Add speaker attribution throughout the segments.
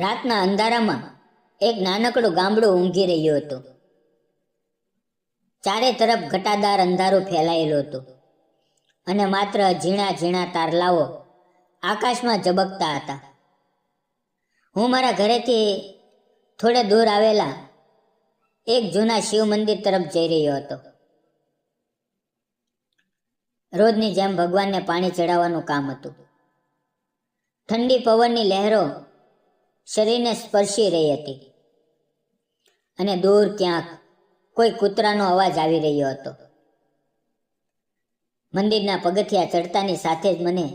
Speaker 1: રાતના અંધારામાં એક નાનકડું ગામડું ઊંઘી રહ્યું હતું. ચારે તરફ ઘટાદાર અંધારું ફેલાયેલું હતું અને માત્ર ઝીણા ઝીણા તારલાઓ આકાશમાં ઝબકતા હતા. હું મારા ઘરેથી થોડે દૂર આવેલા એક જૂના શિવ મંદિર તરફ જઈ રહ્યો હતો. રોજની જેમ ભગવાનને પાણી ચડાવવાનું કામ હતું. ઠંડી પવનની લહેરો શરીરને સ્પર્શી રહી હતી અને દૂર ક્યાંક કોઈ કૂતરાનો અવાજ આવી રહ્યો હતો. મંદિરના પગથિયા ચડતાની સાથે જ મને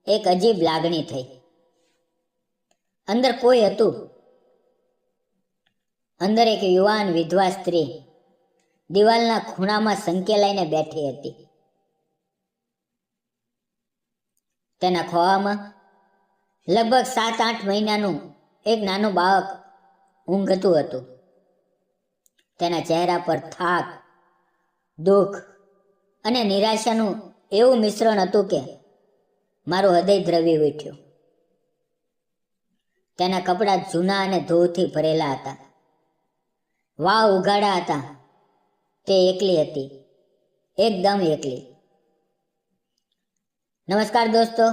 Speaker 1: એક અજીબ લાગણી થઈ. અંદર કોઈ હતું. અંદર એક યુવાન વિધવા સ્ત્રી દિવાલના ખૂણામાં સંકેલાઈને બેઠી હતી. તેના ખોળામાં લગભગ 7-8 મહિનાનું એક નાનું બાળક ઊંઘતું હતું. તેના ચહેરા પર થાક, દુઃખ અને નિરાશાનું એવું મિશ્રણ હતું કે મારું હૃદય દ્રવી ઉઠ્યું. તેના કપડાં જૂના અને ધૂળથી ભરેલા હતા. વાળ ઉઘાડા હતા. તે એકલી હતી, એકદમ એકલી. નમસ્કાર દોસ્તો,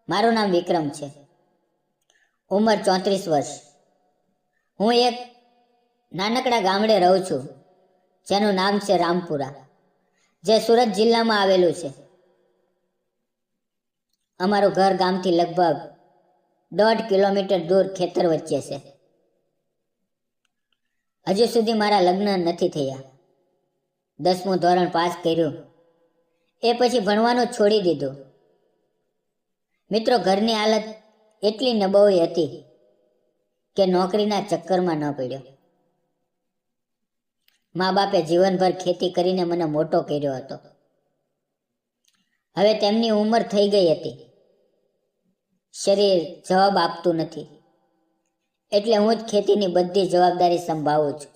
Speaker 1: મારું નામ વિક્રમ છે. ઉંમર 34 વર્ષ. હું એક નાનકડા ગામડે રહું છું જેનું નામ છે રામપુરા, જે સુરત જિલ્લામાં આવેલું છે. અમારું ઘર ગામથી લગભગ 1.5 કિલોમીટર દૂર ખેતર વચ્ચે છે. હજુ સુધી મારા લગ્ન નથી થયા. 10મું ધોરણ પાસ કર્યું એ પછી ભણવાનું છોડી દીધું. મિત્રો, ઘરની હાલત એટલી નબળી હતી કે નોકરીના ચક્કરમાં ન પડ્યો. મા બાપે જીવનભર ખેતી કરીને મને મોટો કર્યો હતો. હવે તેમની ઉંમર થઈ ગઈ હતી. શરીર જવાબ આપતું નથી, એટલે હું જ ખેતીની બધી જવાબદારી સંભાળું છું.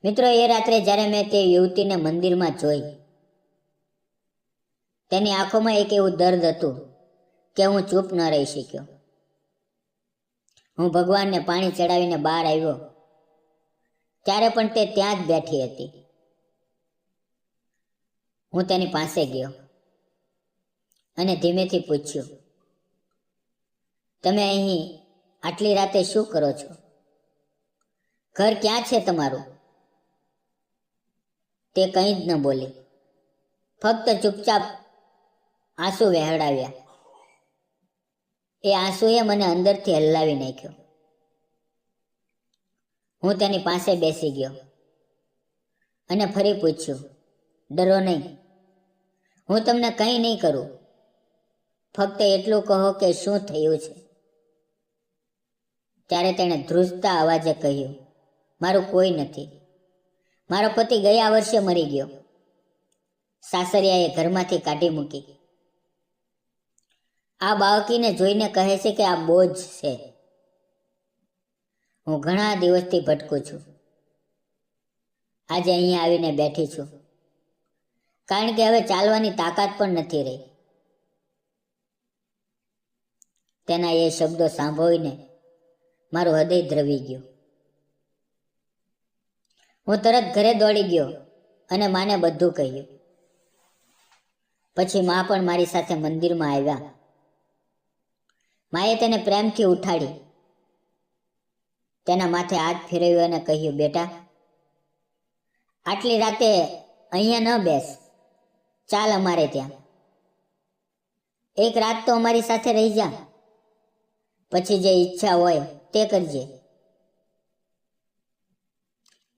Speaker 1: મિત્રો, એ રાત્રે જ્યારે મેં તે યુવતીને મંદિરમાં જોઈ, તેની આંખોમાં એક એવું દર્દ હતું કે હું ચૂપ ન રહી શક્યો. હું ભગવાનને પાણી ચડાવીને બહાર આવ્યો ત્યારે પણ તે ત્યાં જ બેઠી હતી. હું તેની પાસે ગયો અને ધીમેથી પૂછ્યું, તમે અહીં આટલી રાતે શું કરો છો? ઘર ક્યાં છે તમારું? તે કંઈ જ ન બોલી, ફક્ત ચૂપચાપ આંસુ વહેવડાવ્યા. એ આંસુએ મને અંદરથી હલાવી નાખ્યો. હું તેની પાસે બેસી ગયો અને ફરી પૂછ્યું, ડરો નહીં, હું તમને કંઈ નહીં કરું, ફક્ત એટલું કહો કે શું થયું છે. ત્યારે તેણે ધ્રુજતા અવાજે કહ્યું, મારું કોઈ નથી. મારો પતિ ગયા વર્ષે મરી ગયો. સાસરિયાએ ઘરમાંથી કાઢી મૂકી. આ બાળકીને જોઈને કહે છે કે આ બોજ છે. હું ઘણા દિવસથી ભટકું છું. આજે અહીંયા આવીને બેઠી છું, કારણ કે હવે ચાલવાની તાકાત પણ નથી રહી. તેના એ શબ્દો સાંભળીને મારું હૃદય દ્રવી ગયું. હું તરત ઘરે દોડી ગયો અને માને બધું કહ્યું. પછી મા પણ મારી સાથે મંદિરમાં આવ્યા. માએ તેને પ્રેમથી ઉઠાડી, તેના માથે હાથ ફેરવ્યો અને કહ્યું, બેટા, આટલી રાતે અહીંયા ન બેસ, ચાલ અમારે ત્યાં. એક રાત તો અમારી સાથે રહી જા, પછી જે ઈચ્છા હોય તે કરજે.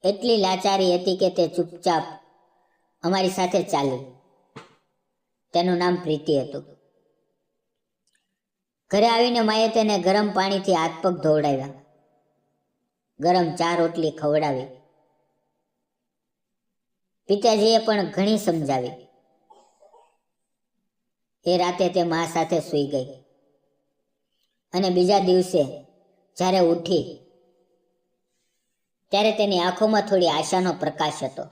Speaker 1: એટલી લાચારી હતી કે તે ચૂપચાપ અમારી સાથે ચાલી. તેનું નામ પ્રીતિ હતું. ઘરે આવીને માએ તેને ગરમ પાણીથી હાથ પગ ધોવડાવ્યા, ગરમ ચા રોટલી ખવડાવી. પિતાજીએ પણ ઘણી સમજાવી. એ રાતે તે મા સાથે સૂઈ ગઈ અને બીજા દિવસે જ્યારે ઉઠી ત્યારે તેની આંખોમાં થોડી આશાનો પ્રકાશ હતો.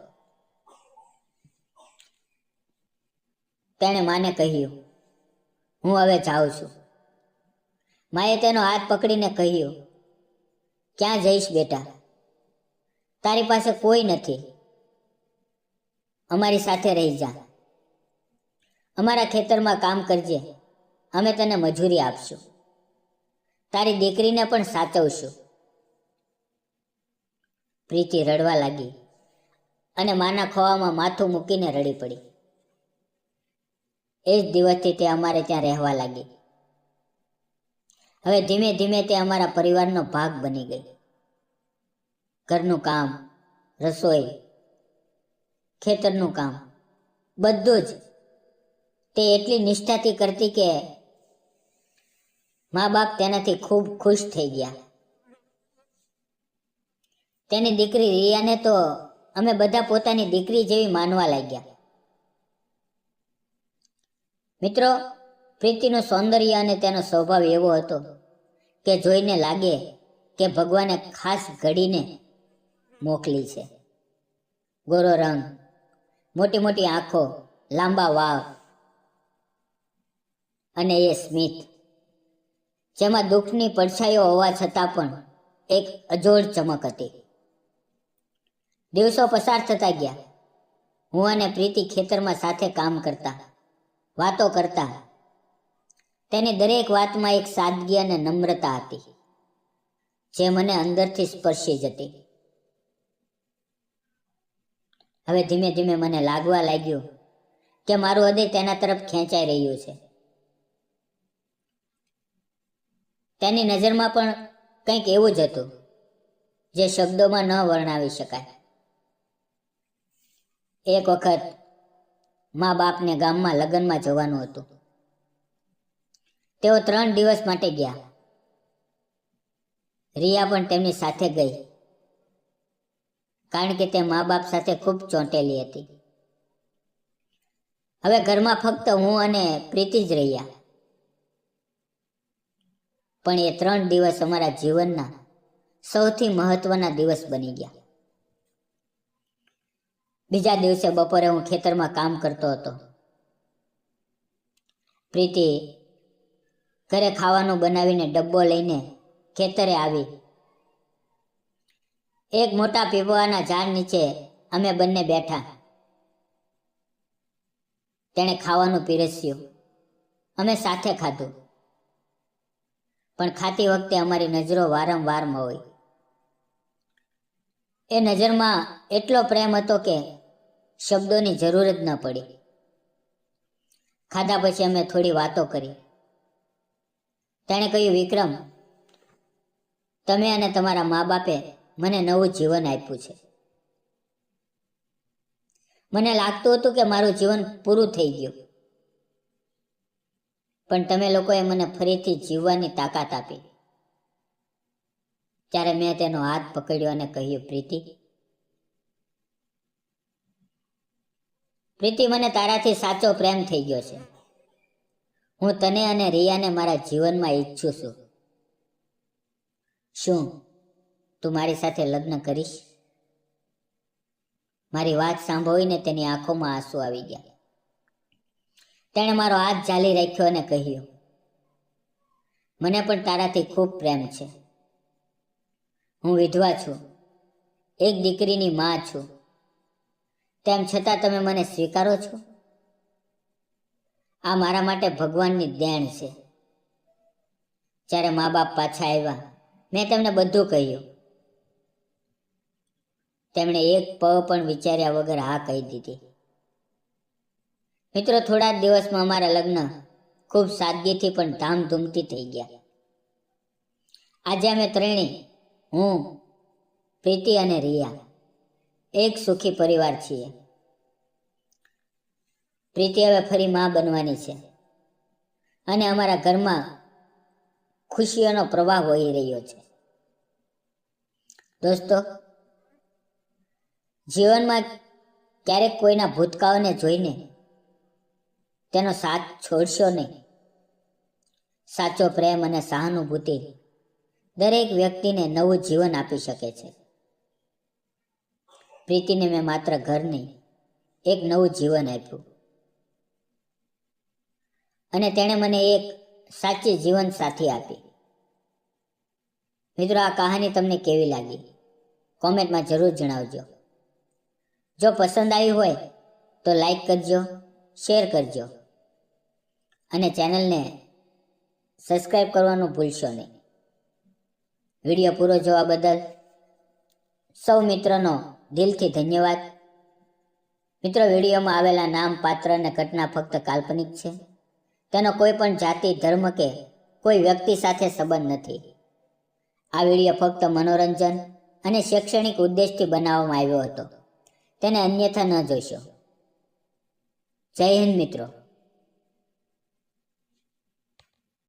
Speaker 1: તેણે માને કહ્યું, હું હવે જાઉં છું. માએ તેનો હાથ પકડીને કહ્યું, ક્યાં જઈશ બેટા? તારી પાસે કોઈ નથી. અમારી સાથે રહી જા. અમારા ખેતરમાં કામ કરજે. અમે તને મજૂરી આપશું. તારી દીકરીને પણ સાચવશું. પ્રીતિ રડવા લાગી અને માના ખોળામાં માથું મૂકીને રડી પડી. એ જ દિવસથી તે અમારે ત્યાં રહેવા લાગી. હવે ધીમે ધીમે તે અમારા પરિવારનો ભાગ બની ગઈ. ઘરનું કામ, રસોઈ, ખેતરનું કામ, બધું જ તે એટલી નિષ્ઠાથી કરતી કે મા બાપ તેનાથી ખૂબ ખુશ થઈ ગયા. તેની દીકરી રિયાને તો અમે બધા પોતાની દીકરી જેવી માનવા લાગ્યા. મિત્રો, પ્રીતિનું સૌંદર્ય અને તેનો સ્વભાવ એવો હતો કે જોઈને લાગે કે ભગવાને ખાસ ઘડીને મોકલી છે. ગોરો રંગ, મોટી મોટી આંખો, લાંબા વાળ અને એ સ્મિત, જેમાં દુઃખની પડછાયો હોવા છતાં પણ એક અજોડ ચમક હતી. દિવસો પસાર થતા ગયા. હું અને પ્રીતિ ખેતરમાં સાથે કામ કરતા, વાતો કરતા. તેની દરેક વાતમાં એક સાદગી અને નમ્રતા હતી જે મને અંદરથી સ્પર્શી જતી. હવે ધીમે ધીમે મને લાગવા લાગ્યું કે મારું હૃદય તેના તરફ ખેંચાઈ રહ્યું છે. તેની નજરમાં પણ કંઈક એવું જ હતું જે શબ્દોમાં ન વર્ણવી શકાય. એક વખત મા બાપને ગામમાં લગ્નમાં જવાનું હતું. તેઓ 3 દિવસ માટે ગયા. રિયા પણ તેમની સાથે ગઈ, કારણ કે તે મા બાપ સાથે ખૂબ ચોંટેલી હતી. હવે ઘરમાં ફક્ત હું અને પ્રીતિ જ રહ્યા. પણ એ 3 દિવસ અમારા જીવનના સૌથી મહત્વના દિવસ બની ગયા. બીજા દિવસે બપોરે હું ખેતરમાં કામ કરતો હતો. પ્રીતિ ઘરે ખાવાનું બનાવીને ડબ્બો લઈને ખેતરે આવી. એક મોટા પીપળાના ઝાડ નીચે અમે બંને બેઠા. તેણે ખાવાનું પીરસ્યું. અમે સાથે ખાધું. પણ ખાતી વખતે અમારી નજરો વારંવાર મળી. એ નજરમાં એટલો પ્રેમ હતો કે શબ્દોની જરૂર જ ન પડી. ખાધા પછી અમે થોડી વાતો કરી. તેણે કહ્યું, વિક્રમ, તમે અને તમારા મા બાપે મને નવું જીવન આપ્યું છે. મને લાગતું હતું કે મારું જીવન પૂરું થઈ ગયું, પણ તમે લોકોએ મને ફરીથી જીવવાની તાકાત આપી. ત્યારે મેં તેનો હાથ પકડ્યો અને કહ્યું, પ્રીતિ, મને તારાથી સાચો પ્રેમ થઈ ગયો છે. હું તને અને રિયાને મારા જીવનમાં ઈચ્છું છું. શું તું મારી સાથે લગ્ન કરીશ? મારી વાત સાંભળીને તેની આંખોમાં આંસુ આવી ગયા. તેણે મારો હાથ ઝાલી રાખ્યો અને કહ્યું, મને પણ તારાથી ખૂબ પ્રેમ છે. હું વિધવા છું, એક દીકરીની માં છું. તેમ છતાં તમે મને સ્વીકારો છો? આ મારા માટે ભગવાનની દેણ છે. જ્યારે મા બાપ પાછા આવ્યા, મેં તેમને બધું કહ્યું. તેમણે એક પળ પણ વિચાર્યા વગર હા કહી દીધી. મિત્રો, થોડા જ દિવસમાં અમારા લગ્ન ખૂબ સાદગીથી પણ ધામધૂમથી થઈ ગયા. આજે અમે ત્રણેય, હું, પ્રીતિ અને રિયા, એક સુખી પરિવાર છીએ. પ્રીતિ હવે ફરી માં બનવાની છે અને અમારા ઘરમાં ખુશીઓનો પ્રવાહ વહી રહ્યો છે. દોસ્તો, જીવનમાં ક્યારેક કોઈના ભૂતકાળને જોઈને તેનો સાથ છોડશો નહીં. સાચો પ્રેમ અને સહાનુભૂતિ દરેક વ્યક્તિને નવું જીવન આપી શકે છે. પ્રીતિને મેં માત્ર ઘર નહીં, એક નવું જીવન આપ્યું. અને તેણે મને એક સાચી જીવન સાથી આપી. મિત્રો, આ કહાની તમને કેવી લાગી કોમેન્ટમાં જરૂર જણાવજો. જો પસંદ આવી હોય તો લાઈક કરજો, શેર કરજો અને ચેનલને સબસ્ક્રાઈબ કરવાનું ભૂલશો નહીં. વિડીયો પૂરો જોવા બદલ સૌ મિત્રોનો દિલથી ધન્યવાદ. મિત્રો, વિડીયોમાં આવેલા નામ, પાત્ર અને ઘટના ફક્ત કાલ્પનિક છે. તેનો કોઈ પણ જાતિ, ધર્મ કે કોઈ વ્યક્તિ સાથે સંબંધ નથી. આ વિડીયો ફક્ત મનોરંજન અને શૈક્ષણિક ઉદ્દેશથી બનાવવામાં આવ્યો હતો. તેને અન્યથા ન જોશો. જય હિન્દ મિત્રો.